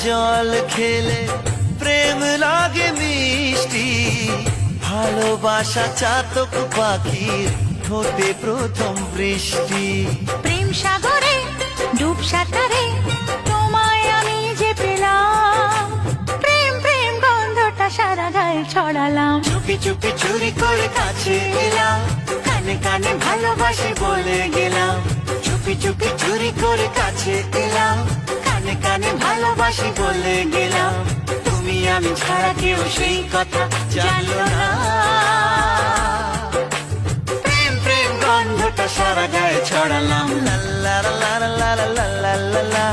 জল খেলে প্রেম লাগে মিষ্টি, ভালোবাসা চাতক পাখির ঠোঁটে প্রথম বৃষ্টি। প্রেম সাগরে ডুব সাঁতারে তোমায় আমি যে পেলাম, প্রেম প্রেম গন্ধটা সারা গায়ে ছড়ালাম। চুপি চুপি চুরি করে কাছে এলাম, কানে কানে ভালোবাসি বলে গেলাম। চুপি চুপি চুরি করে কাছে এলাম, কানে কানে ভালোবাসি বলে গেলাম। তুমি আমি ছাড়া কেউ সেই কথা জানলো না। প্রেম প্রেম গন্ধটা সারা গায়ে ছড়ালাম। লা লা লা লা লা লা লা লা লা।